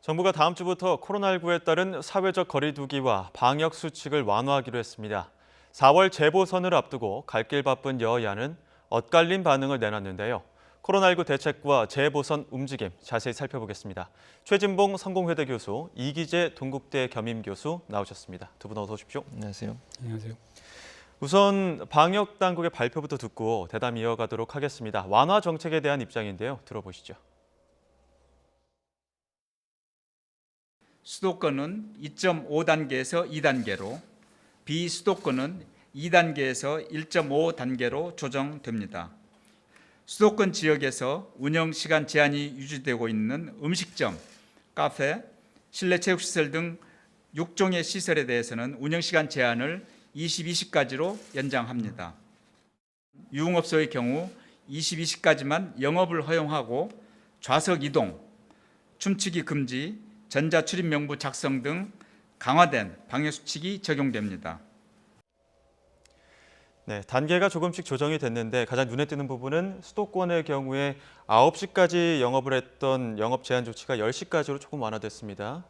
정부가 다음 주부터 코로나19에 따른 사회적 거리 두기와 방역 수칙을 완화하기로 했습니다. 4월 재보선을 앞두고 갈 길 바쁜 여야는 엇갈린 반응을 내놨는데요. 코로나19 대책과 재보선 움직임 자세히 살펴보겠습니다. 최진봉 성공회대 교수, 이기재 동국대 겸임교수 나오셨습니다. 두 분 어서 오십시오. 안녕하세요. 안녕하세요. 우선 방역 당국의 발표부터 듣고 대담 이어가도록 하겠습니다. 완화 정책에 대한 입장인데요. 들어보시죠. 수도권은 2.5단계에서 2단계로, 비수도권은 2단계에서 1.5단계로 조정됩니다. 수도권 지역에서 운영시간 제한이 유지되고 있는 음식점, 카페, 실내체육시설 등 6종의 시설에 대해서는 운영시간 제한을 22시까지로 연장합니다. 유흥업소의 경우 22시까지만 영업을 허용하고 좌석 이동, 춤추기 금지, 전자출입 명부 작성 등 강화된 방역수칙이 적용됩니다. 네, 단계가 조금씩 조정이 됐는데 가장 눈에 띄는 부분은 수도권의 경우에 9시까지 영업을 했던 영업 제한 조치가 10시까지로 조금 완화됐습니다.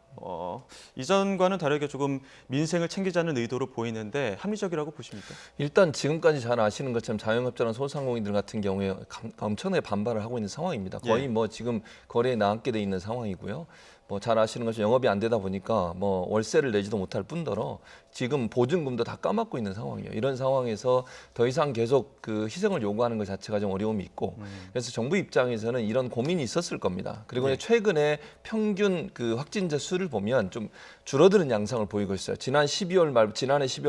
이전과는 다르게 조금 민생을 챙기자는 의도로 보이는데 합리적이라고 보십니까? 일단 지금까지 잘 아시는 것처럼 자영업자나 소상공인들 같은 경우에 엄청나게 반발을 하고 있는 상황입니다. 거의 뭐 지금 거래에 나앉게 돼 있는 상황이고요. 뭐 잘 아시는 것처럼 영업이 안 되다 보니까 뭐 월세를 내지도 못할 뿐더러 지금 보증금도 다 까먹고 있는 상황이에요. 이런 상황에서 더 이상 계속 그 희생을 요구하는 것 자체가 좀 어려움이 있고 그래서 정부 입장에서는 이런 고민이 있었을 겁니다. 그리고 최근에 평균 그 확진자 수를 보면 좀 줄어드는 양상을 보이고 있어요. 지난해 12월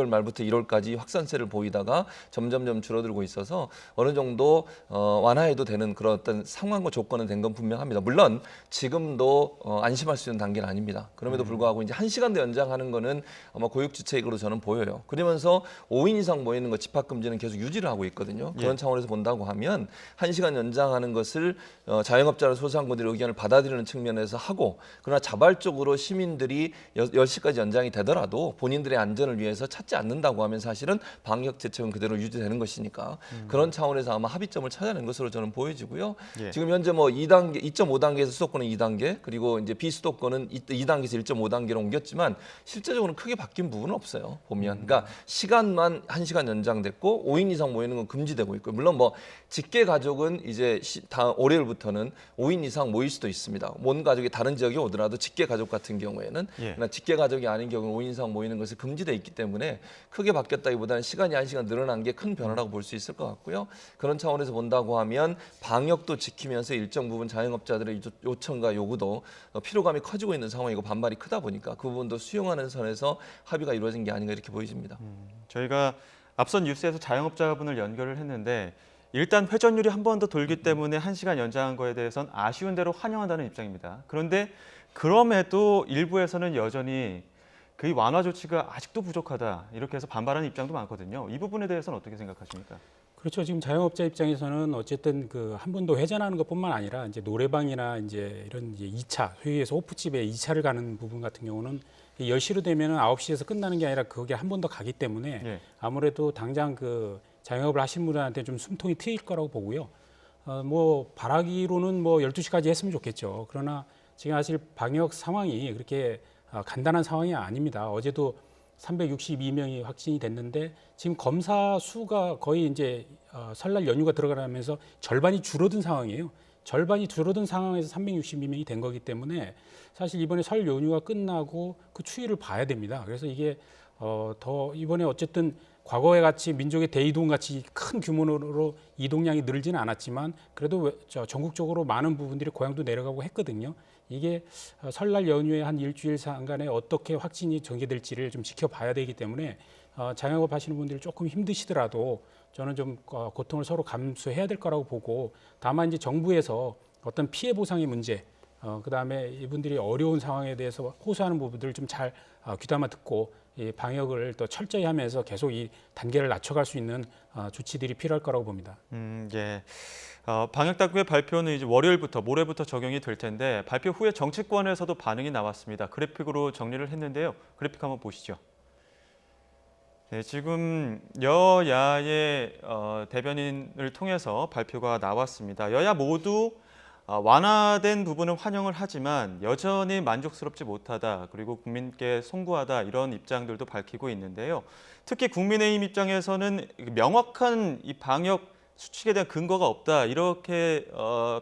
말부터 1월까지 확산세를 보이다가 점점점 줄어들고 있어서 어느 정도 완화해도 되는 그런 어떤 상황과 조건은 된 건 분명합니다. 물론 지금도 안심할 수 있는 단계는 아닙니다. 그럼에도 불구하고 이제 1시간 더 연장하는 거는 아마 고육지책으로 저는 보여요. 그러면서 5인 이상 모이는 거 집합금지는 계속 유지를 하고 있거든요. 그런 차원에서 본다고 하면 1시간 연장하는 것을 자영업자나 소상공인들의 의견을 받아들이는 측면에서 하고 그러나 자발적으로 시민들이 10시까지 연장이 되더라도 본인들의 안전을 위해서 찾지 않는다고 하면 사실은 방역 대책은 그대로 유지되는 것이니까 그런 차원에서 아마 합의점을 찾아낸 것으로 저는 보여지고요. 지금 현재 뭐 2.5단계에서 수도권은 2단계 그리고 이제 비수도권은 2단계에서 1.5단계로 옮겼지만 실제적으로는 크게 바뀐 부분은 없어요. 보면 그러니까 시간만 1시간 연장됐고 5인 이상 모이는 건 금지되고 있고 물론 뭐 직계 가족은 이제 월요일부터는 5인 이상 모일 수도 있습니다. 온 가족이 다른 지역에 오더라도 직계 가족 같은 경우에는 그러나 직계 가족이 아닌 경우는 5인 이상 모이는 것이 금지돼 있기 때문에 크게 바뀌었다기보다는 시간이 1시간 늘어난 게 큰 변화라고 볼 수 있을 것 같고요. 그런 차원에서 본다고 하면 방역도 지키면서 일정 부분 자영업자들의 요청과 요구도 피로감이 커지고 있는 상황이고 반발이 크다 보니까 그 부분도 수용하는 선에서 합의가 이루어진 게 아닌가 이렇게 보여집니다. 저희가 앞선 뉴스에서 자영업자분을 연결을 했는데 일단 회전율이 한 번 더 돌기 때문에 1시간 연장한 거에 대해서는 아쉬운 대로 환영한다는 입장입니다. 그런데 그럼에도 일부에서는 여전히 그 완화 조치가 아직도 부족하다 이렇게 해서 반발하는 입장도 많거든요. 이 부분에 대해서는 어떻게 생각하십니까? 그렇죠. 지금 자영업자 입장에서는 어쨌든 그 한 번 더 회전하는 것뿐만 아니라 이제 노래방이나 이제 이런 이제 2차, 소위 해서 호프집에 2차를 가는 부분 같은 경우는 10시로 되면은 9시에서 끝나는 게 아니라 그게 한 번 더 가기 때문에 아무래도 당장 그 자영업을 하시는 분들한테 좀 숨통이 트일 거라고 보고요. 뭐 바라기로는 뭐 12시까지 했으면 좋겠죠. 그러나 지금 사실 방역 상황이 그렇게 간단한 상황이 아닙니다. 어제도 362명이 확진이 됐는데 지금 검사 수가 거의 이제 설날 연휴가 들어가면서 절반이 줄어든 상황이에요. 절반이 줄어든 상황에서 362명이 된 거기 때문에 사실 이번에 설 연휴가 끝나고 그 추이를 봐야 됩니다. 그래서 이게 더 이번에 어쨌든 과거에 같이 민족의 대이동 같이 큰 규모로 이동량이 늘지는 않았지만 그래도 전국적으로 많은 부분들이 고향도 내려가고 했거든요. 이게 설날 연휴에 한 일주일 상간에 어떻게 확진이 전개될지를 좀 지켜봐야 되기 때문에 자영업 하시는 분들이 조금 힘드시더라도 저는 좀 고통을 서로 감수해야 될 거라고 보고 다만 이제 정부에서 어떤 피해 보상의 문제 그다음에 이분들이 어려운 상황에 대해서 호소하는 부분들을 좀 잘 귀담아 듣고 이 방역을 또 철저히 하면서 계속 이 단계를 낮춰갈 수 있는 조치들이 필요할 거라고 봅니다. 예. 방역 당국의 발표는 이제 월요일부터 모레부터 적용이 될 텐데 발표 후에 정치권에서도 반응이 나왔습니다. 그래픽으로 정리를 했는데요. 그래픽 한번 보시죠. 네, 지금 여야의 대변인을 통해서 발표가 나왔습니다. 여야 모두 완화된 부분은 환영을 하지만 여전히 만족스럽지 못하다. 그리고 국민께 송구하다. 이런 입장들도 밝히고 있는데요. 특히 국민의힘 입장에서는 명확한 이 방역 수칙에 대한 근거가 없다. 이렇게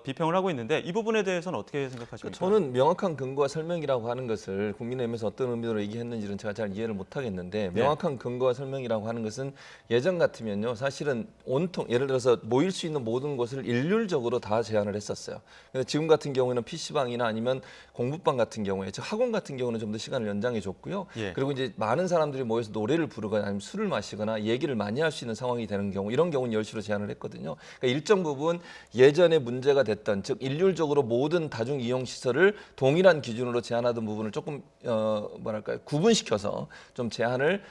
비평을 하고 있는데 이 부분에 대해서는 어떻게 생각하십니까? 저는 명확한 근거와 설명이라고 하는 것을 국민의힘에서 어떤 의미로 얘기했는지는 제가 잘 이해를 못하겠는데 명확한 근거와 설명이라고 하는 것은 예전 같으면요. 사실은 온통 예를 들어서 모일 수 있는 모든 곳을 일률적으로 다 제한을 했었어요. 근데 지금 같은 경우에는 PC방이나 아니면 공부방 같은 경우에 즉 학원 같은 경우는 좀 더 시간을 연장해 줬고요. 예. 그리고 이제 많은 사람들이 모여서 노래를 부르거나 아니면 술을 마시거나 얘기를 많이 할 수 있는 상황이 되는 경우 이런 경우는 10시로 제한을 했거든요. 그러니까 일정 부분 예전에 문제가 됐던 즉 일률적으로 모든 다중 이용 시설을 동일한 기준으로 제한하던 부분을 조금 뭐랄까요 구분시켜서 좀 제한을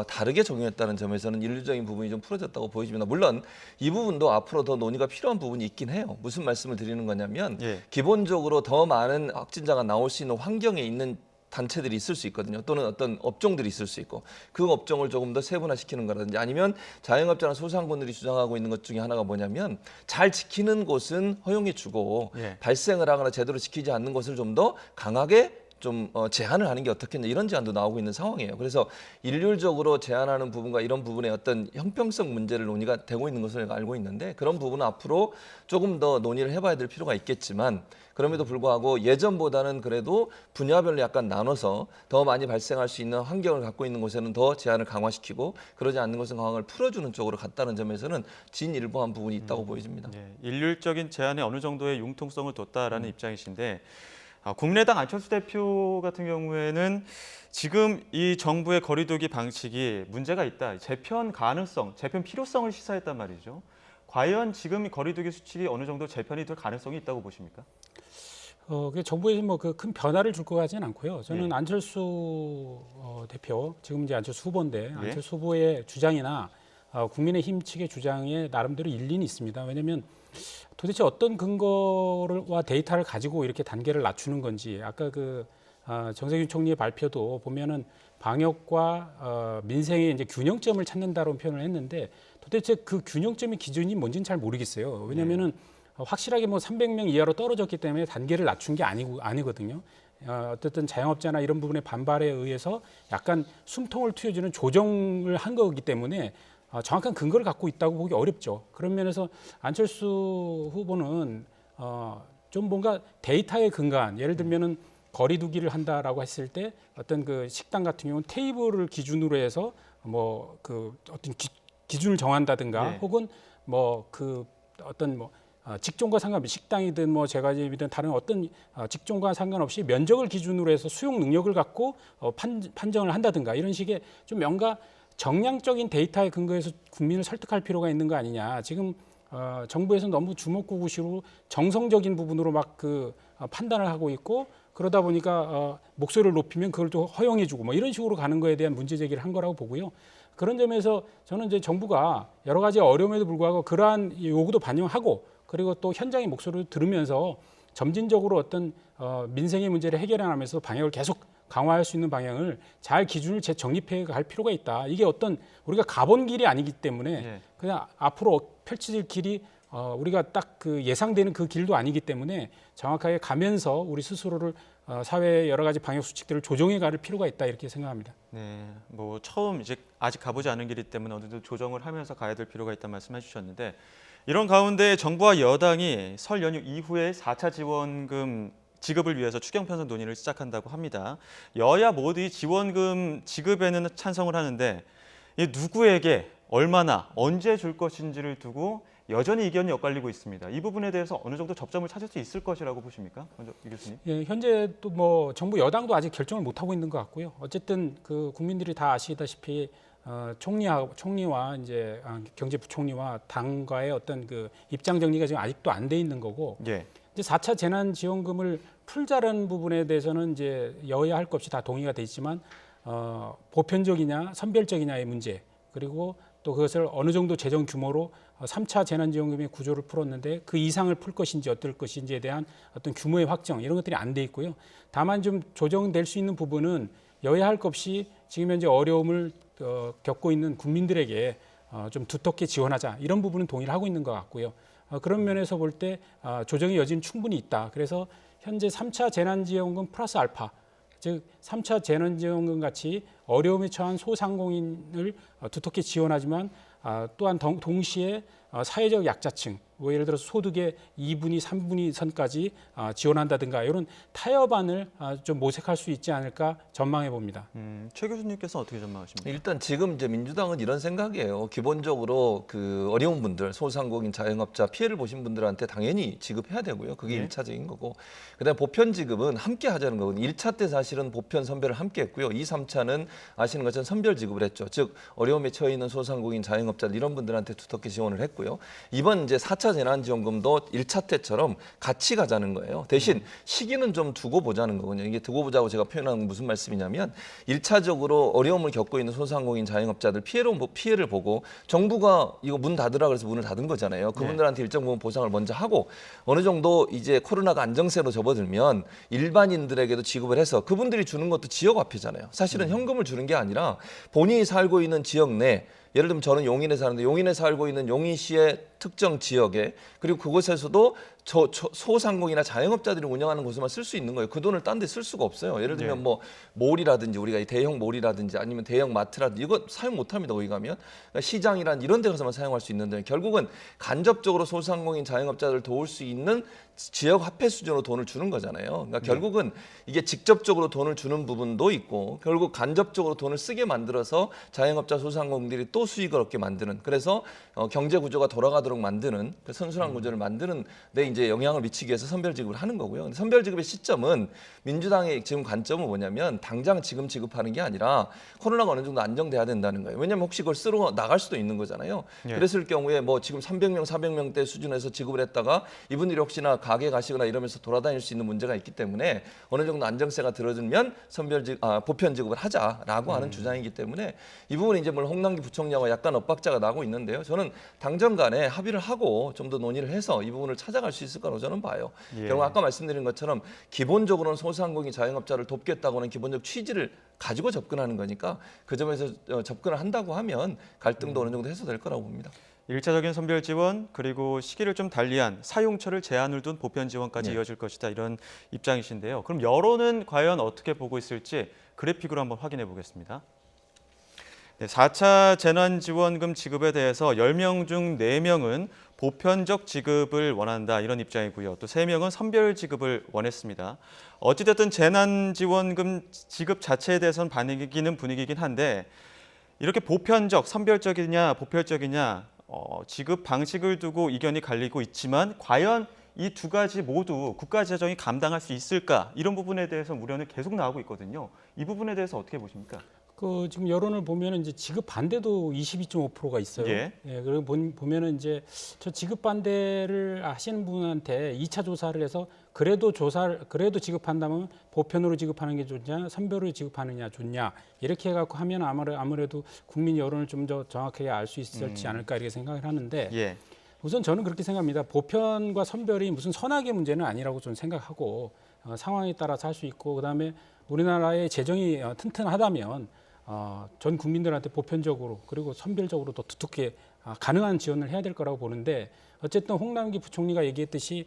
다르게 적용했다는 점에서는 일률적인 부분이 좀 풀어졌다고 보여집니다. 물론 이 부분도 앞으로 더 논의가 필요한 부분이 있긴 해요. 무슨 말씀을 드리는 거냐면 예. 기본적으로 더 많은 확진자가 나올 수 있는 환경에 있는 단체들이 있을 수 있거든요. 또는 어떤 업종들이 있을 수 있고 그 업종을 조금 더 세분화시키는 거라든지 아니면 자영업자나 소상공인들이 주장하고 있는 것 중에 하나가 뭐냐면 잘 지키는 곳은 허용해 주고 예. 발생을 하거나 제대로 지키지 않는 곳을 좀 더 강하게 좀 제한을 하는 게 어떻겠냐 이런 제안도 나오고 있는 상황이에요. 그래서 일률적으로 제한하는 부분과 이런 부분의 어떤 형평성 문제를 논의가 되고 있는 것을 알고 있는데 그런 부분은 앞으로 조금 더 논의를 해봐야 될 필요가 있겠지만 그럼에도 불구하고 예전보다는 그래도 분야별로 약간 나눠서 더 많이 발생할 수 있는 환경을 갖고 있는 곳에는 더 제한을 강화시키고 그러지 않는 곳은 강화를 풀어주는 쪽으로 갔다는 점에서는 진일보한 부분이 있다고 보여집니다. 예, 일률적인 제한에 어느 정도의 융통성을 뒀다라는 입장이신데 국민의당 안철수 대표 같은 경우에는 지금 이 정부의 거리두기 방식이 문제가 있다. 재편 가능성, 재편 필요성을 시사했단 말이죠. 과연 지금 이 거리두기 수칙이 어느 정도 재편이 될 가능성이 있다고 보십니까? 그 정부에서 뭐 그 큰 변화를 줄 것 같지는 않고요. 저는 예. 안철수 대표, 지금 이제 안철수 후보인데 예. 안철수 후보의 주장이나 국민의힘 측의 주장에 나름대로 일리는 있습니다. 왜냐하면 도대체 어떤 근거와 데이터를 가지고 이렇게 단계를 낮추는 건지 아까 그 정세균 총리의 발표도 보면은 방역과 민생의 이제 균형점을 찾는다라는 표현을 했는데 도대체 그 균형점의 기준이 뭔지는 잘 모르겠어요. 왜냐하면은 확실하게 뭐 300명 이하로 떨어졌기 때문에 단계를 낮춘 게 아니거든요. 어쨌든 자영업자나 이런 부분의 반발에 의해서 약간 숨통을 트여주는 조정을 한 거기 때문에 정확한 근거를 갖고 있다고 보기 어렵죠. 그런 면에서 안철수 후보는 좀 뭔가 데이터에 근거한 예를 들면은 거리두기를 한다라고 했을 때 어떤 그 식당 같은 경우는 테이블을 기준으로 해서 뭐 그 어떤 기준을 정한다든가 네. 혹은 뭐 그 어떤 뭐 직종과 상관없이 식당이든 뭐 제과점이든 다른 어떤 직종과 상관없이 면적을 기준으로 해서 수용 능력을 갖고 판정을 한다든가 이런 식의 좀 뭔가 정량적인 데이터에 근거해서 국민을 설득할 필요가 있는 거 아니냐. 지금 정부에서 너무 주먹구구식으로 정성적인 부분으로 막 그 판단을 하고 있고 그러다 보니까 목소리를 높이면 그걸 또 허용해주고 뭐 이런 식으로 가는 거에 대한 문제 제기를 한 거라고 보고요. 그런 점에서 저는 이제 정부가 여러 가지 어려움에도 불구하고 그러한 요구도 반영하고 그리고 또 현장의 목소리를 들으면서 점진적으로 어떤 민생의 문제를 해결하면서 방역을 계속 강화할 수 있는 방향을 잘 기준을 재정립해 갈 필요가 있다. 이게 어떤 우리가 가본 길이 아니기 때문에 예. 그냥 앞으로 펼쳐질 길이 우리가 딱 그 예상되는 그 길도 아니기 때문에 정확하게 가면서 우리 스스로를 사회의 여러 가지 방역 수칙들을 조정해 갈 필요가 있다 이렇게 생각합니다. 네, 뭐 처음 이제 아직 가보지 않은 길이기 때문에 어느 정도 조정을 하면서 가야 될 필요가 있다는 말씀해 주셨는데 이런 가운데 정부와 여당이 설 연휴 이후에 4차 지원금 지급을 위해서 추경 편성 논의를 시작한다고 합니다. 여야 모두 이 지원금 지급에는 찬성을 하는데 이 누구에게 얼마나 언제 줄 것인지를 두고 여전히 의견이 엇갈리고 있습니다. 이 부분에 대해서 어느 정도 접점을 찾을 수 있을 것이라고 보십니까, 먼저 이 교수님? 예, 현재 또 뭐 정부 여당도 아직 결정을 못 하고 있는 것 같고요. 어쨌든 그 국민들이 다 아시다시피 총리와 이제 경제부총리와 당과의 어떤 그 입장 정리가 지금 아직도 안 돼 있는 거고. 예. 이제 4차 재난지원금을 풀자라는 부분에 대해서는 이제 여야 할 것 없이 다 동의가 돼 있지만 보편적이냐 선별적이냐의 문제 그리고 또 그것을 어느 정도 재정 규모로 3차 재난지원금의 구조를 풀었는데 그 이상을 풀 것인지 어떨 것인지에 대한 어떤 규모의 확정 이런 것들이 안 돼 있고요. 다만 좀 조정될 수 있는 부분은 여야 할 것 없이 지금 현재 어려움을 겪고 있는 국민들에게 좀 두텁게 지원하자 이런 부분은 동의를 하고 있는 것 같고요. 그런 면에서 볼 때 조정의 여지는 충분히 있다. 그래서 현재 3차 재난지원금 플러스 알파, 즉 3차 재난지원금 같이 어려움에 처한 소상공인을 두텁게 지원하지만 또한 동시에 사회적 약자층, 뭐 예를 들어서 소득의 2분위, 3분위 선까지 지원한다든가 이런 타협안을 좀 모색할 수 있지 않을까 전망해 봅니다. 최 교수님께서 어떻게 전망하십니까? 일단 지금 이제 민주당은 이런 생각이에요. 기본적으로 그 어려운 분들, 소상공인, 자영업자 피해를 보신 분들한테 당연히 지급해야 되고요. 그게 네. 일차적인 거고. 그다음에 보편 지급은 함께 하자는 거거든요. 1차 때 사실은 보편 선별을 함께 했고요. 2, 3차는 아시는 것처럼 선별 지급을 했죠. 즉 어려움에 처해 있는 소상공인, 자영업자들 이런 분들한테 두텁게 지원을 했고요. 이번 이제 4차 재난지원금도 1차 때처럼 같이 가자는 거예요. 대신 시기는 좀 두고 보자는 거거든요. 이게 두고 보자고 제가 표현하는 건 무슨 말씀이냐면 1차적으로 어려움을 겪고 있는 소상공인 자영업자들 피해를 보고 정부가 이거 문 닫으라 그래서 문을 닫은 거잖아요. 그분들한테 일정 부분 보상을 먼저 하고 어느 정도 이제 코로나가 안정세로 접어들면 일반인들에게도 지급을 해서 그분들이 주는 것도 지역화폐잖아요. 사실은 현금을 주는 게 아니라 본인이 살고 있는 지역 내 예를 들면 저는 용인에 사는데 용인에 살고 있는 용인시의 특정 지역에 그리고 그곳에서도 소상공인이나 자영업자들이 운영하는 곳에만 쓸 수 있는 거예요. 그 돈을 딴 데 쓸 수가 없어요. 예를 들면 뭐 몰이라든지 우리가 대형 몰이라든지 아니면 대형 마트라든지 이거 사용 못합니다. 거기 가면 그러니까 시장이란 이런 데 가서만 사용할 수 있는데 결국은 간접적으로 소상공인 자영업자들을 도울 수 있는 지역 화폐 수준으로 돈을 주는 거잖아요. 그러니까 결국은 이게 직접적으로 돈을 주는 부분도 있고 결국 간접적으로 돈을 쓰게 만들어서 자영업자 소상공인들이 또 수익을 얻게 만드는 그래서 경제 구조가 돌아가도록 만드는 그 선순환 구조를 만드는 데 이제 영향을 미치기 위해서 선별 지급을 하는 거고요. 근데 선별 지급의 시점은 민주당의 지금 관점은 뭐냐면 당장 지금 지급하는 게 아니라 코로나가 어느 정도 안정돼야 된다는 거예요. 왜냐하면 혹시 그걸 쓰러 나갈 수도 있는 거잖아요. 그랬을 경우에 뭐 지금 300명, 400명대 수준에서 지급을 했다가 이분들이 혹시나 가게 가시거나 이러면서 돌아다닐 수 있는 문제가 있기 때문에 어느 정도 안정세가 들어지면 보편 지급을 하자라고 하는 주장이기 때문에 이 부분은 이제 물론 홍남기 부총리와 약간 엇박자가 나고 있는데요. 저는 당정 간에 합의를 하고 좀 더 논의를 해서 이 부분을 찾아갈 수 있을 거라고 저는 봐요. 결국 아까 말씀드린 것처럼 기본적으로는 소상공인 자영업자를 돕겠다고는 기본적 취지를 가지고 접근하는 거니까 그 점에서 접근을 한다고 하면 갈등도 어느 정도 해소될 거라고 봅니다. 1차적인 선별 지원 그리고 시기를 좀 달리한 사용처를 제한을 둔 보편 지원까지 이어질 것이다 이런 입장이신데요. 그럼 여론은 과연 어떻게 보고 있을지 그래픽으로 한번 확인해 보겠습니다. 네, 4차 재난지원금 지급에 대해서 10명 중 4명은 보편적 지급을 원한다 이런 입장이고요. 또 3명은 선별 지급을 원했습니다. 어찌됐든 재난지원금 지급 자체에 대해서는 반기는 분위기긴 한데 이렇게 보편적, 선별적이냐 보편적이냐 지급 방식을 두고 이견이 갈리고 있지만 과연 이 두 가지 모두 국가 재정이 감당할 수 있을까 이런 부분에 대해서 우려는 계속 나오고 있거든요. 이 부분에 대해서 어떻게 보십니까? 지금 여론을 보면은 이제 지급 반대도 22.5%가 있어요. 예. 그리고 보면은 이제 저 지급 반대를 하시는 분한테 2차 조사를 해서 그래도 지급한다면 보편으로 지급하는 게 좋냐, 선별로 지급하느냐 좋냐 이렇게 해갖고 하면 아무래도 국민 여론을 좀 더 정확하게 알 수 있을지 않을까 이렇게 생각을 하는데. 우선 저는 그렇게 생각합니다. 보편과 선별이 무슨 선악의 문제는 아니라고 저는 생각하고 상황에 따라서 할 수 있고 그다음에 우리나라의 재정이 튼튼하다면 전 국민들한테 보편적으로 그리고 선별적으로 더 두텁게 가능한 지원을 해야 될 거라고 보는데 어쨌든 홍남기 부총리가 얘기했듯이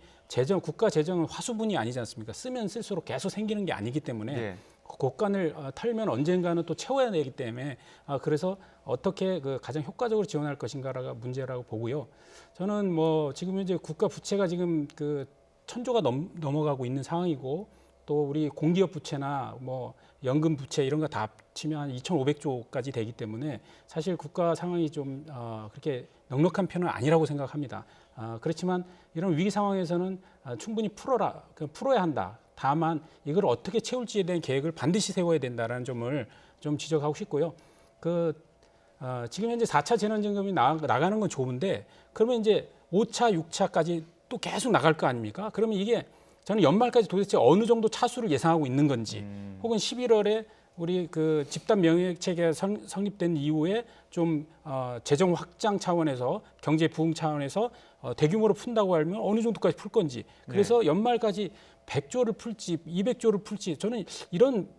국가 재정은 화수분이 아니지 않습니까? 쓰면 쓸수록 계속 생기는 게 아니기 때문에 곡간을 털면 언젠가는 또 채워야 되기 때문에 그래서 어떻게 가장 효과적으로 지원할 것인가가 문제라고 보고요. 저는 뭐 지금 이제 국가 부채가 지금 1,000조가 넘어가고 있는 상황이고 또 우리 공기업 부채나 뭐 연금 부채 이런 거 다 합치면 한 2,500조까지 되기 때문에 사실 국가 상황이 좀 그렇게 넉넉한 편은 아니라고 생각합니다. 그렇지만 이런 위기 상황에서는 충분히 풀어야 한다. 다만 이걸 어떻게 채울지에 대한 계획을 반드시 세워야 된다는 점을 좀 지적하고 싶고요. 지금 현재 4차 재난지원금이 나가는 건 좋은데 그러면 이제 5차, 6차까지 또 계속 나갈 거 아닙니까? 그러면 이게 저는 연말까지 도대체 어느 정도 차수를 예상하고 있는 건지 혹은 11월에 우리 집단 면역 체계가 성립된 이후에 좀 재정 확장 차원에서 경제 부흥 차원에서 대규모로 푼다고 하면 어느 정도까지 풀 건지 그래서 연말까지 100조를 풀지 200조를 풀지 저는 이런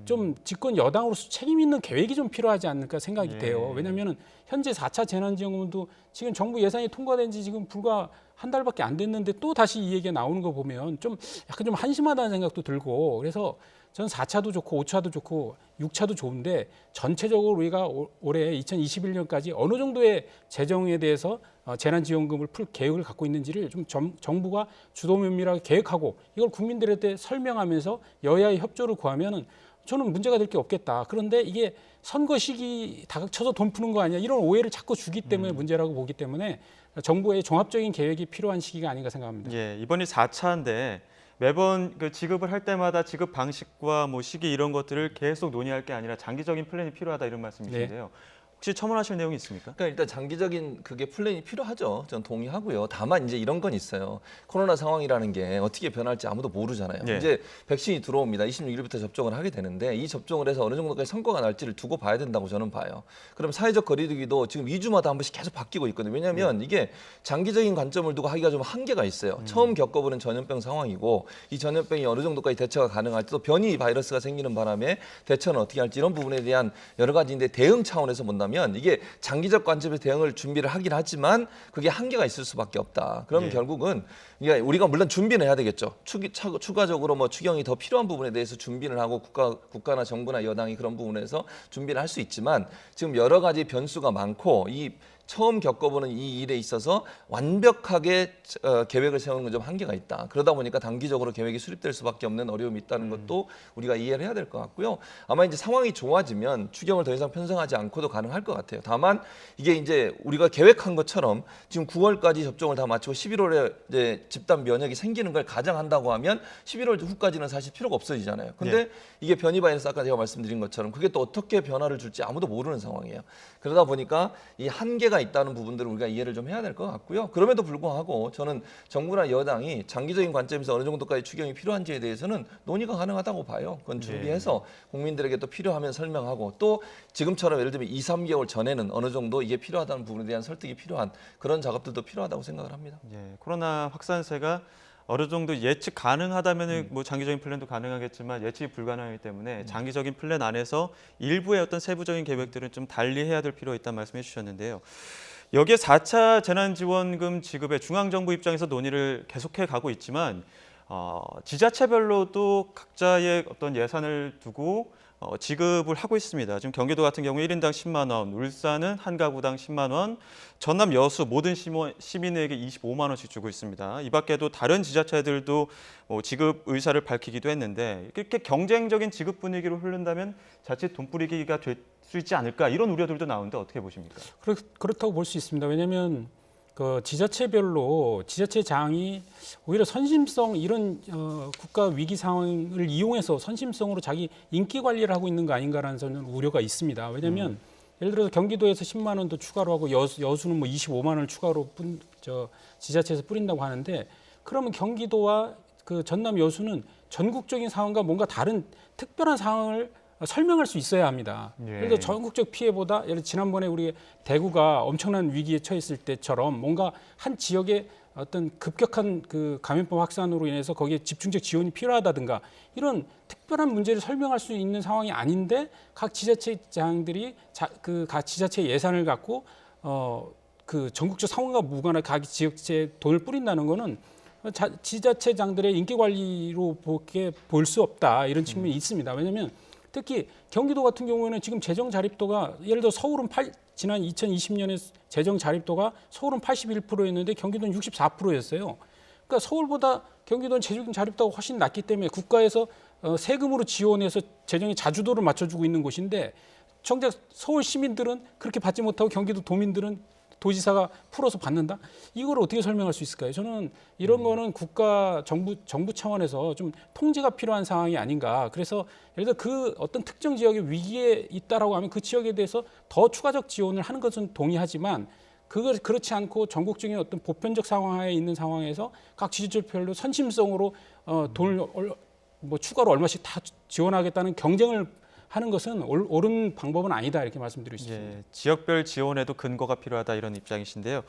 좀 집권 여당으로서 책임 있는 계획이 좀 필요하지 않을까 생각이 예. 돼요. 왜냐하면 현재 4차 재난지원금도 지금 정부 예산이 통과된 지 지금 불과 한 달밖에 안 됐는데 또 다시 이 얘기가 나오는 거 보면 좀 약간 좀 한심하다는 생각도 들고, 그래서 저는 4차도 좋고 5차도 좋고 6차도 좋은데 전체적으로 우리가 올해 2021년까지 어느 정도의 재정에 대해서 재난지원금을 풀 계획을 갖고 있는지를 좀 정부가 주도 면밀하게 계획하고 이걸 국민들한테 설명하면서 여야의 협조를 구하면은 저는 문제가 될 게 없겠다. 그런데 이게 선거 시기 다각쳐서 돈 푸는 거 아니야, 이런 오해를 자꾸 주기 때문에 문제라고 보기 때문에 정부의 종합적인 계획이 필요한 시기가 아닌가 생각합니다. 예, 이번이 4차인데 매번 그 지급을 할 때마다 지급 방식과 뭐 시기 이런 것들을 계속 논의할 게 아니라 장기적인 플랜이 필요하다 이런 말씀이신데요. 혹시 첨언하실 내용이 있습니까? 그러니까 일단 장기적인 그게 플랜이 필요하죠. 전 동의하고요. 다만 이제 이런 건 있어요. 코로나 상황이라는 게 어떻게 변할지 아무도 모르잖아요. 예. 이제 백신이 들어옵니다. 26일부터 접종을 하게 되는데 이 접종을 해서 어느 정도까지 성과가 날지를 두고 봐야 된다고 저는 봐요. 그럼 사회적 거리두기도 지금 2주마다 한 번씩 계속 바뀌고 있거든요. 왜냐하면 이게 장기적인 관점을 두고 하기가 좀 한계가 있어요. 처음 겪어보는 전염병 상황이고 이 전염병이 어느 정도까지 대처가 가능할지, 또 변이 바이러스가 생기는 바람에 대처는 어떻게 할지 이런 부분에 대한 여러 가지인데 대응 차원에서 본다면 이게 장기적 관점에서 대응을 준비를 하긴 하지만 그게 한계가 있을 수밖에 없다. 그러면 예. 결국은 우리가 물론 준비는 해야 되겠죠. 추가적으로 뭐 추경이 더 필요한 부분에 대해서 준비를 하고 국가나 정부나 여당이 그런 부분에서 준비를 할 수 있지만 지금 여러 가지 변수가 많고 이 처음 겪어보는 이 일에 있어서 완벽하게 계획을 세우는 건 좀 한계가 있다. 그러다 보니까 단기적으로 계획이 수립될 수밖에 없는 어려움이 있다는 것도 우리가 이해를 해야 될 것 같고요. 아마 이제 상황이 좋아지면 추경을 더 이상 편성하지 않고도 가능할 것 같아요. 다만 이게 이제 우리가 계획한 것처럼 지금 9월까지 접종을 다 마치고 11월에 이제 집단 면역이 생기는 걸 가정한다고 하면 11월 후까지는 사실 필요가 없어지잖아요. 근데 이게 변이 바이러스 아까 제가 말씀드린 것처럼 그게 또 어떻게 변화를 줄지 아무도 모르는 상황이에요. 그러다 보니까 이 한계가 있다는 부분들을 우리가 이해를 좀 해야 될 것 같고요. 그럼에도 불구하고 저는 정부나 여당이 장기적인 관점에서 어느 정도까지 추경이 필요한지에 대해서는 논의가 가능하다고 봐요. 그건 준비해서 국민들에게 또 필요하면 설명하고, 또 지금처럼 예를 들면 2, 3개월 전에는 어느 정도 이게 필요하다는 부분에 대한 설득이 필요한 그런 작업들도 필요하다고 생각을 합니다. 예, 코로나 확산세가 어느 정도 예측 가능하다면 뭐 장기적인 플랜도 가능하겠지만 예측이 불가능하기 때문에 장기적인 플랜 안에서 일부의 어떤 세부적인 계획들은 좀 달리해야 될 필요가 있다는 말씀해 주셨는데요. 여기에 4차 재난지원금 지급에 중앙정부 입장에서 논의를 계속해 가고 있지만 지자체별로도 각자의 어떤 예산을 두고 지급을 하고 있습니다. 지금 경기도 같은 경우 1인당 10만 원, 울산은 한 가구당 10만 원, 전남 여수 모든 시민에게 25만 원씩 주고 있습니다. 이 밖에도 다른 지자체들도 지급 의사를 밝히기도 했는데 이렇게 경쟁적인 지급 분위기로 흐른다면 자칫 돈뿌리기가 될 수 있지 않을까, 이런 우려들도 나오는데 어떻게 보십니까? 그렇다고 볼 수 있습니다. 왜냐하면 그 지자체별로 지자체장이 오히려 선심성, 이런 국가 위기 상황을 이용해서 선심성으로 자기 인기 관리를 하고 있는 거 아닌가라는 저는 우려가 있습니다. 왜냐하면 예를 들어서 경기도에서 10만 원도 추가로 하고 여수는 뭐 25만 원을 추가로 지자체에서 뿌린다고 하는데, 그러면 경기도와 그 전남 여수는 전국적인 상황과 뭔가 다른 특별한 상황을 설명할 수 있어야 합니다. 예. 예를 들어 전국적 피해보다, 예를 들어 지난번에 우리 대구가 엄청난 위기에 처했을 때처럼 뭔가 한 지역에 어떤 급격한 그 감염병 확산으로 인해서 거기에 집중적 지원이 필요하다든가 이런 특별한 문제를 설명할 수 있는 상황이 아닌데 각 지자체장들이 각 지자체 예산을 갖고 그 전국적 상황과 무관한 각 지역체에 돈을 뿌린다는 거는 지자체장들의 인기 관리로 볼 수 없다, 이런 측면이 있습니다. 왜냐하면 특히 경기도 같은 경우에는 지금 재정 자립도가, 예를 들어 서울은 지난 2020년에 재정 자립도가 서울은 81%였는데 경기도는 64%였어요. 그러니까 서울보다 경기도는 재정 자립도가 훨씬 낮기 때문에 국가에서 세금으로 지원해서 재정의 자주도를 맞춰주고 있는 곳인데 정작 서울 시민들은 그렇게 받지 못하고 경기도 도민들은 도지사가 풀어서 받는다? 이걸 어떻게 설명할 수 있을까요? 저는 이런 거는 국가 정부 차원에서 좀 통제가 필요한 상황이 아닌가. 그래서 예를 들어 그 어떤 특정 지역이 위기에 있다라고 하면 그 지역에 대해서 더 추가적 지원을 하는 것은 동의하지만 그렇지 않고 전국적인 어떤 보편적 상황에 있는 상황에서 각 지자체별로 선심성으로 돈을 뭐 추가로 얼마씩 다 지원하겠다는 경쟁을 하는 것은 옳은 방법은 아니다 이렇게 말씀드리고 싶습니다. 예, 지역별 지원에도 근거가 필요하다 이런 입장이신데요.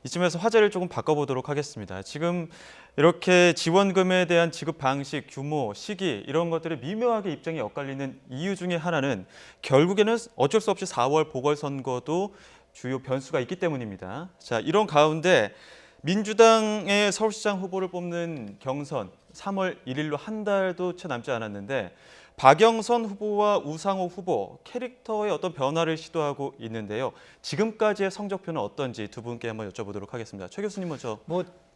이쯤에서 화제를 조금 바꿔보도록 하겠습니다. 지금 이렇게 지원금에 대한 지급 방식, 규모, 시기 이런 것들이 미묘하게 입장이 엇갈리는 이유 중에 하나는 결국에는 어쩔 수 없이 4월 보궐선거도 주요 변수가 있기 때문입니다. 자, 이런 가운데 민주당의 서울시장 후보를 뽑는 경선 3월 1일로 한 달도 채 남지 않았는데 박영선 후보와 우상호 후보 캐릭터의 어떤 변화를 시도하고 있는데요. 지금까지의 성적표는 어떤지 두 분께 한번 여쭤보도록 하겠습니다. 최 교수님 먼저.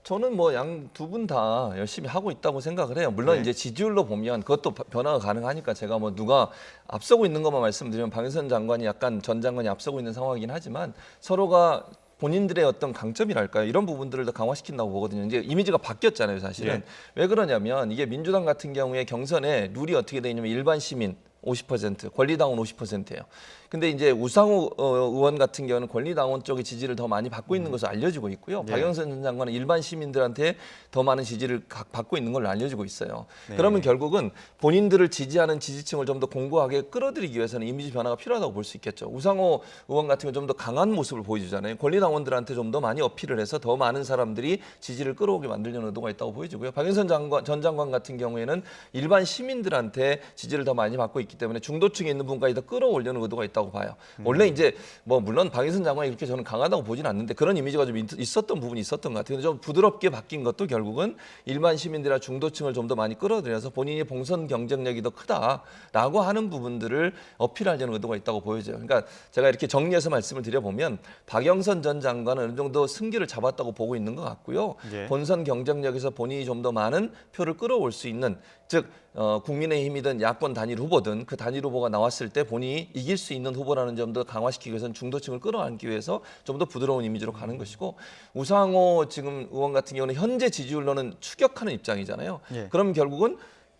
저는 양 두 분 다 열심히 하고 있다고 생각을 해요. 물론 네. 이제 지지율로 보면 그것도 변화가 가능하니까 제가 누가 앞서고 있는 것만 말씀드리면 박영선 장관이 약간 전 장관이 앞서고 있는 상황이긴 하지만 서로가 본인들의 어떤 강점이랄까요? 이런 부분들을 더 강화시킨다고 보거든요. 이제 이미지가 바뀌었잖아요, 사실은. 예. 왜 그러냐면 이게 민주당 같은 경우에 경선에 룰이 어떻게 되어 있냐면 일반 시민 50%, 권리당원 50%예요. 근데 이제 우상호 의원 같은 경우는 권리당원 쪽의 지지를 더 많이 받고 있는 것으로 알려지고 있고요. 네. 박영선 전 장관은 일반 시민들한테 더 많은 지지를 받고 있는 걸로 알려지고 있어요. 네. 그러면 결국은 본인들을 지지하는 지지층을 좀 더 공고하게 끌어들이기 위해서는 이미지 변화가 필요하다고 볼 수 있겠죠. 우상호 의원 같은 경우 좀 더 강한 모습을 보여주잖아요. 권리당원들한테 좀 더 많이 어필을 해서 더 많은 사람들이 지지를 끌어오게 만들려는 의도가 있다고 보여지고요. 박영선 전 장관 같은 경우에는 일반 시민들한테 지지를 더 많이 받고 있기 때문에 중도층에 있는 분까지 더 끌어올려는 의도가 있다고 봐요. 원래 이제 물론 박영선 장관이 이렇게 저는 강하다고 보지는 않는데 그런 이미지가 좀 있었던 부분이 있었던 것 같아요. 좀 부드럽게 바뀐 것도 결국은 일반 시민들이나 중도층을 좀 더 많이 끌어들여서 본인이 봉선 경쟁력이 더 크다라고 하는 부분들을 어필하려는 의도가 있다고 보여져요. 그러니까 제가 이렇게 정리해서 말씀을 드려보면 박영선 전 장관은 어느 정도 승기를 잡았다고 보고 있는 것 같고요. 예. 본선 경쟁력에서 본인이 좀 더 많은 표를 끌어올 수 있는 즉 국민의힘이든 야권 단일 후보든 그 단일 후보가 나왔을 때 본인이 이길 수 있는 후보라는 점도 강화시키기 위해서는 중도층을 끌어안기 위해서 좀 더 부드러운 이미지로 가는 것이고 우상호 지금 의원 같은 경우는 현재 지지율로는 추격하는 입장이잖아요. 예. 그럼 결국은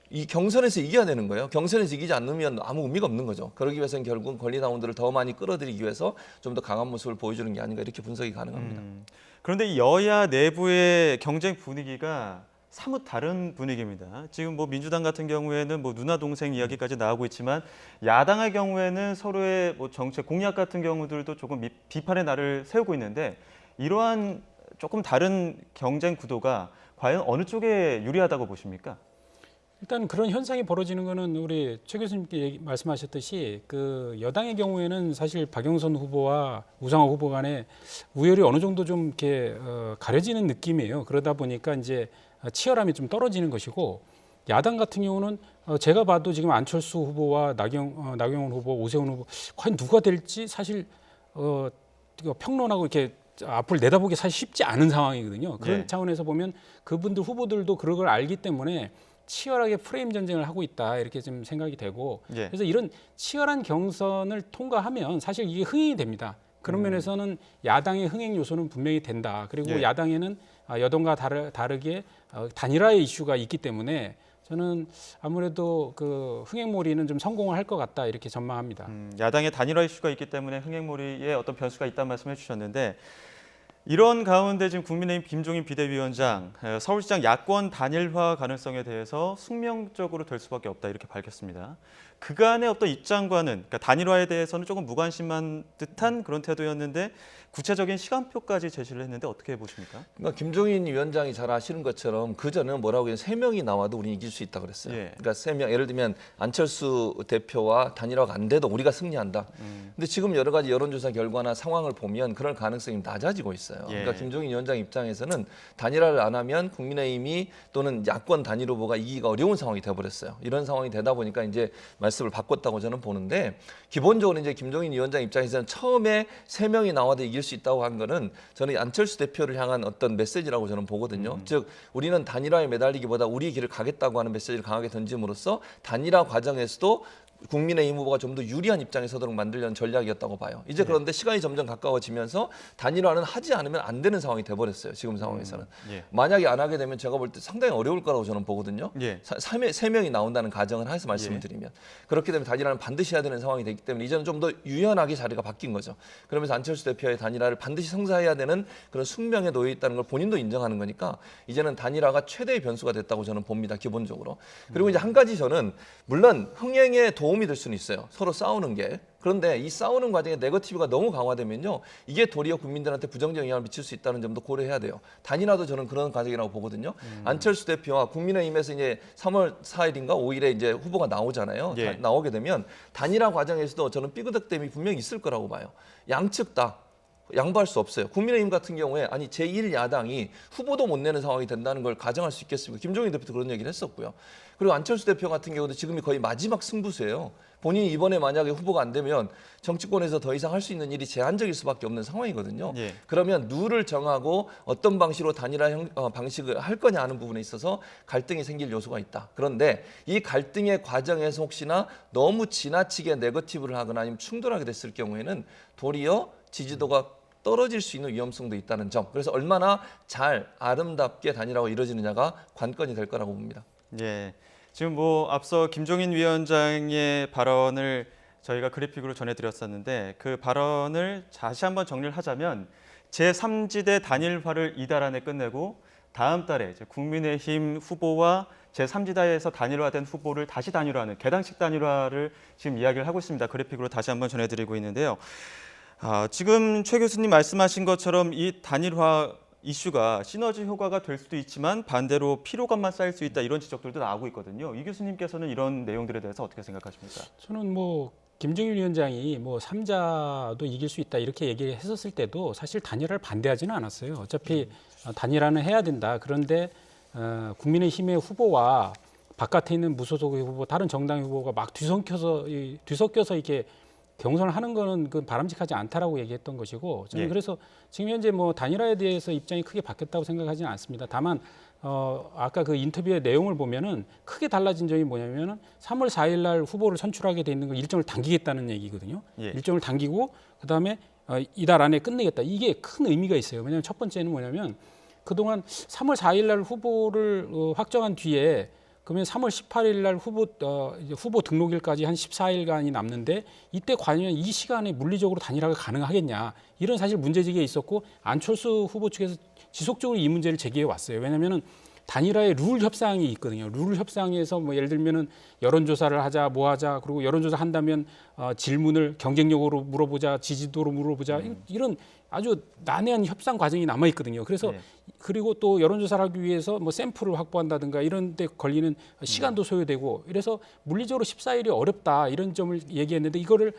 이 경선에서 이겨야 되는 거예요. 경선에서 이기지 않으면 아무 의미가 없는 거죠. 그러기 위해서는 결국은 권리당원들을 더 많이 끌어들이기 위해서 좀 더 강한 모습을 보여주는 게 아닌가 이렇게 분석이 가능합니다. 그런데 이 여야 내부의 경쟁 분위기가 사뭇 다른 분위기입니다. 지금 민주당 같은 경우에는 누나 동생 이야기까지 나오고 있지만 야당의 경우에는 서로의 정책 공약 같은 경우들도 조금 비판의 날을 세우고 있는데 이러한 조금 다른 경쟁 구도가 과연 어느 쪽에 유리하다고 보십니까? 일단 그런 현상이 벌어지는 거는 우리 최 교수님께 말씀하셨듯이 그 여당의 경우에는 사실 박영선 후보와 우상호 후보 간의 우열이 어느 정도 좀 이렇게 가려지는 느낌이에요. 그러다 보니까 이제 치열함이 좀 떨어지는 것이고 야당 같은 경우는 제가 봐도 지금 안철수 후보와 나경원 후보, 오세훈 후보 과연 누가 될지 사실 평론하고 이렇게 앞을 내다보기 사실 쉽지 않은 상황이거든요. 그런 네. 차원에서 보면 그분들 후보들도 그런 걸 알기 때문에 치열하게 프레임 전쟁을 하고 있다 이렇게 좀 생각이 되고 예. 그래서 이런 치열한 경선을 통과하면 사실 이게 흥행이 됩니다. 그런 면에서는 야당의 흥행 요소는 분명히 된다. 그리고 예. 야당에는 여당과 다르게 단일화의 이슈가 있기 때문에 저는 아무래도 그 흥행몰이는 좀 성공을 할 것 같다 이렇게 전망합니다. 야당의 단일화 이슈가 있기 때문에 흥행몰이에 어떤 변수가 있다는 말씀해 주셨는데 이런 가운데 지금 국민의힘 김종인 비대위원장 서울시장 야권 단일화 가능성에 대해서 숙명적으로 될 수밖에 없다 이렇게 밝혔습니다. 그간의 어떤 입장과는 그러니까 단일화에 대해서는 조금 무관심한 듯한 그런 태도였는데 구체적인 시간표까지 제시를 했는데 어떻게 보십니까? 그러니까 김종인 위원장이 잘 아시는 것처럼 그 전에 뭐라고 해요? 3명이 나와도 우리는 이길 수 있다 그랬어요. 예. 그러니까 3명 예를 들면 안철수 대표와 단일화가 안 돼도 우리가 승리한다. 근데 지금 여러 가지 여론조사 결과나 상황을 보면 그럴 가능성이 낮아지고 있어요. 예. 그러니까 김종인 위원장 입장에서는 단일화를 안 하면 국민의힘이 또는 야권 단일 후보가 이기기가 어려운 상황이 돼버렸어요. 이런 상황이 되다 보니까 이제 말씀을 바꿨다고 저는 보는데 기본적으로 이제 김종인 위원장 입장에서는 처음에 3명이 나와도 이길 수 있다고 한 거는 저는 안철수 대표를 향한 어떤 메시지라고 저는 보거든요. 즉 우리는 단일화에 매달리기보다 우리 길을 가겠다고 하는 메시지를 강하게 던짐으로써 단일화 과정에서도 국민의힘 후보가 좀 더 유리한 입장에 서도록 만들려는 전략이었다고 봐요. 이제 그런데 시간이 점점 가까워지면서 단일화는 하지 않으면 안 되는 상황이 돼버렸어요. 지금 상황에서는. 예. 만약에 안 하게 되면 제가 볼 때 상당히 어려울 거라고 저는 보거든요. 예. 3명이 나온다는 가정을 해서 말씀을 드리면. 그렇게 되면 단일화는 반드시 해야 되는 상황이 되기 때문에 이제는 좀 더 유연하게 자리가 바뀐 거죠. 그러면서 안철수 대표의 단일화를 반드시 성사해야 되는 그런 숙명에 놓여 있다는 걸 본인도 인정하는 거니까 이제는 단일화가 최대의 변수가 됐다고 저는 봅니다. 기본적으로. 그리고 이제 한 가지 저는 물론 흥행에 도움이 도움이 될 수는 있어요. 서로 싸우는 게. 그런데 이 싸우는 과정에 네거티브가 너무 강화되면요. 이게 도리어 국민들한테 부정적 영향을 미칠 수 있다는 점도 고려해야 돼요. 단일화도 저는 그런 과정이라고 보거든요. 안철수 대표와 국민의힘에서 이제 3월 4일인가 5일에 이제 후보가 나오잖아요. 예. 나오게 되면 단일화 과정에서도 저는 삐그덕됨이 분명히 있을 거라고 봐요. 양측 다 양보할 수 없어요. 국민의힘 같은 경우에 아니 제1야당이 후보도 못 내는 상황이 된다는 걸 가정할 수 있겠습니까? 김종인 대표도 그런 얘기를 했었고요. 그리고 안철수 대표 같은 경우도 지금이 거의 마지막 승부수예요. 본인이 이번에 만약에 후보가 안 되면 정치권에서 더 이상 할 수 있는 일이 제한적일 수밖에 없는 상황이거든요. 예. 그러면 룰을 정하고 어떤 방식으로 단일화 방식을 할 거냐 하는 부분에 있어서 갈등이 생길 요소가 있다. 그런데 이 갈등의 과정에서 혹시나 너무 지나치게 네거티브를 하거나 아니면 충돌하게 됐을 경우에는 도리어 지지도가 떨어질 수 있는 위험성도 있다는 점. 그래서 얼마나 잘 아름답게 단일화가 이루어지느냐가 관건이 될 거라고 봅니다. 예. 지금 뭐 앞서 김종인 위원장의 발언을 저희가 그래픽으로 전해드렸었는데 그 발언을 다시 한번 정리를 하자면 제3지대 단일화를 이달 안에 끝내고 다음 달에 이제 국민의힘 후보와 제3지대에서 단일화된 후보를 다시 단일화하는 계당식 단일화를 지금 이야기를 하고 있습니다. 그래픽으로 다시 한번 전해드리고 있는데요. 지금 최 교수님 말씀하신 것처럼 이 단일화 이슈가 시너지 효과가 될 수도 있지만 반대로 피로감만 쌓일 수 있다 이런 지적들도 나오고 있거든요. 이 교수님께서는 이런 내용들에 대해서 어떻게 생각하십니까? 저는 뭐 김종인 위원장이 뭐 3자도 이길 수 있다 이렇게 얘기했었을 때도 사실 단일화를 반대하지는 않았어요. 어차피 단일화는 해야 된다. 그런데 국민의힘의 후보와 바깥에 있는 무소속의 후보, 다른 정당의 후보가 막 뒤섞여서 이렇게 경선을 하는 거는 그 바람직하지 않다라고 얘기했던 것이고 저는 예. 그래서 지금 현재 뭐 단일화에 대해서 입장이 크게 바뀌었다고 생각하지는 않습니다. 다만 아까 그 인터뷰의 내용을 보면은 크게 달라진 점이 뭐냐면은 3월 4일 날 후보를 선출하게 돼 있는 거 일정을 당기겠다는 얘기거든요. 예. 일정을 당기고 그다음에 이달 안에 끝내겠다. 이게 큰 의미가 있어요. 왜냐하면 첫 번째는 뭐냐면 그동안 3월 4일 날 후보를 확정한 뒤에 그러면 3월 18일 날 이제 후보 등록일까지 한 14일간이 남는데 이때 과연 이 시간에 물리적으로 단일화가 가능하겠냐 이런 사실 문제제기가 있었고 안철수 후보 측에서 지속적으로 이 문제를 제기해 왔어요. 왜냐하면은 단일화의 룰 협상이 있거든요. 룰 협상에서 뭐 예를 들면은 여론조사를 하자, 뭐 하자, 그리고 여론조사 한다면 질문을 경쟁력으로 물어보자, 지지도로 물어보자 이런 아주 난해한 협상 과정이 남아 있거든요. 그래서 네. 그리고 또 여론조사를 하기 위해서 뭐 샘플을 확보한다든가 이런 데 걸리는 시간도 소요되고 이래서 물리적으로 14일이 어렵다 이런 점을 얘기했는데 이거를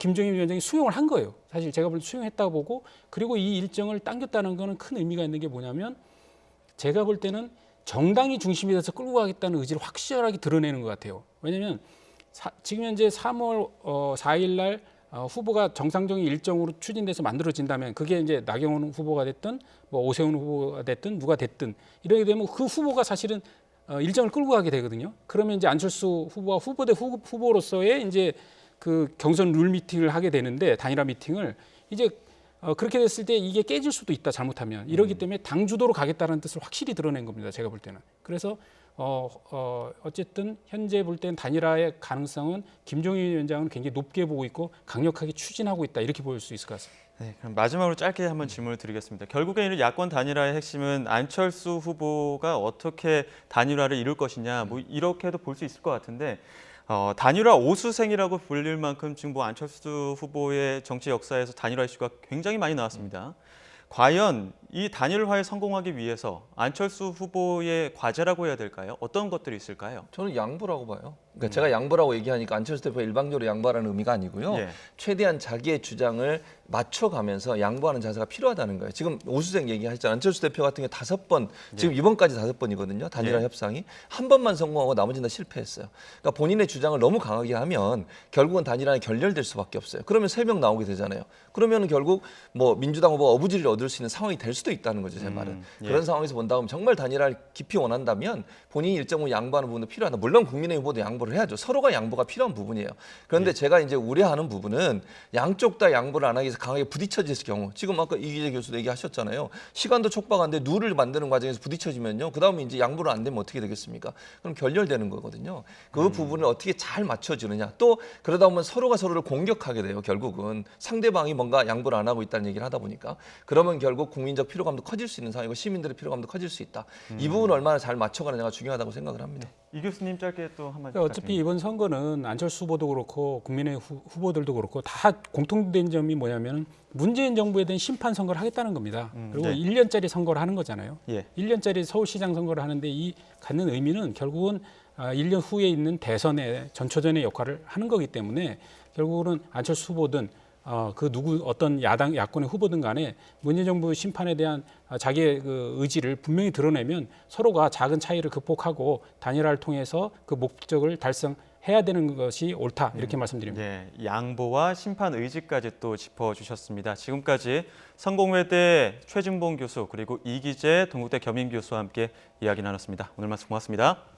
김종인 위원장이 수용을 한 거예요. 사실 제가 볼 때 수용했다고 보고 그리고 이 일정을 당겼다는 거는 큰 의미가 있는 게 뭐냐면 제가 볼 때는 정당이 중심이 돼서 끌고 가겠다는 의지를 확실하게 드러내는 것 같아요. 왜냐하면 지금 현재 3월 4일 날 후보가 정상적인 일정으로 추진돼서 만들어진다면 그게 이제 나경원 후보가 됐든 뭐 오세훈 후보가 됐든 누가 됐든 이렇게 되면 그 후보가 사실은 일정을 끌고 가게 되거든요. 그러면 이제 안철수 후보와 후보대 후보로서의 이제 그 경선 룰 미팅을 하게 되는데 단일화 미팅을 이제 그렇게 됐을 때 이게 깨질 수도 있다 잘못하면 이러기 때문에 당 주도로 가겠다는 뜻을 확실히 드러낸 겁니다. 제가 볼 때는. 그래서 어쨌든 현재 볼 때는 단일화의 가능성은 김종인 위원장은 굉장히 높게 보고 있고 강력하게 추진하고 있다 이렇게 볼 수 있을 것 같습니다. 네, 그럼 마지막으로 짧게 한번 질문을 드리겠습니다. 결국에는 야권 단일화의 핵심은 안철수 후보가 어떻게 단일화를 이룰 것이냐 뭐 이렇게도 볼 수 있을 것 같은데 단일화 오수생이라고 불릴 만큼 지금 뭐 안철수 후보의 정치 역사에서 단일화 이슈가 굉장히 많이 나왔습니다. 과연 이 단일화에 성공하기 위해서 안철수 후보의 과제라고 해야 될까요? 어떤 것들이 있을까요? 저는 양보라고 봐요. 그러니까 제가 양보라고 얘기하니까 안철수 대표가 일방적으로 양보하라는 의미가 아니고요. 예. 최대한 자기의 주장을 맞춰가면서 양보하는 자세가 필요하다는 거예요. 지금 오수생 얘기하셨잖아요. 안철수 대표 같은 경우 5번, 지금 이번까지 5번이거든요. 단일화 예. 협상이. 한 번만 성공하고 나머지는 다 실패했어요. 그러니까 본인의 주장을 너무 강하게 하면 결국은 단일화에 결렬될 수밖에 없어요. 그러면 3명 나오게 되잖아요. 그러면 결국 뭐 민주당 후보가 어부지를 얻을 수 있는 상황이 될 수도 있다는 거죠. 제 말은. 예. 그런 상황에서 본다면 정말 단일화를 깊이 원한다면 본인이 일정 부분 양보하는 부분도 필요하다. 물론 국민의힘 후보도 양보를 해야죠. 서로가 양보가 필요한 부분이에요. 그런데 제가 이제 우려하는 부분은 양쪽 다 양보를 안 하기 위해서 강하게 부딪혀질 경우, 지금 아까 이기재 교수도 얘기하셨잖아요. 시간도 촉박한데 룰을 만드는 과정에서 부딪혀지면요. 그다음에 이제 양보를 안 되면 어떻게 되겠습니까? 그럼 결렬되는 거거든요. 그 부분을 어떻게 잘 맞춰주느냐. 또 그러다 보면 서로가 서로를 공격하게 돼요. 결국은 상대방이 뭔가 양보를 안 하고 있다는 얘기를 하다 보니까. 그러면 결국 국민적 피로감도 커질 수 있는 상황이고 시민들의 피로감도 커질 수 있다. 이 부분을 얼마나 잘 맞춰가느냐가 중요하다고 생각을 합니다. 이 교수님 짧게 또 한마디 그러니까 어차피 이번 선거는 안철수 후보도 그렇고 국민의 후보들도 그렇고 다 공통된 점이 뭐냐면 문재인 정부에 대한 심판 선거를 하겠다는 겁니다. 그리고 네. 1년짜리 선거를 하는 거잖아요. 예. 1년짜리 서울시장 선거를 하는데 이 갖는 의미는 결국은 1년 후에 있는 대선의 전초전의 역할을 하는 거기 때문에 결국은 안철수 후보든 그 누구 어떤 야당 야권의 후보든 간에 문재인 정부 심판에 대한 자기의 그 의지를 분명히 드러내면 서로가 작은 차이를 극복하고 단일화를 통해서 그 목적을 달성해야 되는 것이 옳다 이렇게 말씀드립니다. 예, 양보와 심판 의지까지 또 짚어주셨습니다. 지금까지 성공회대 최진봉 교수 그리고 이기재 동국대 겸임 교수와 함께 이야기 나눴습니다. 오늘 말씀 고맙습니다.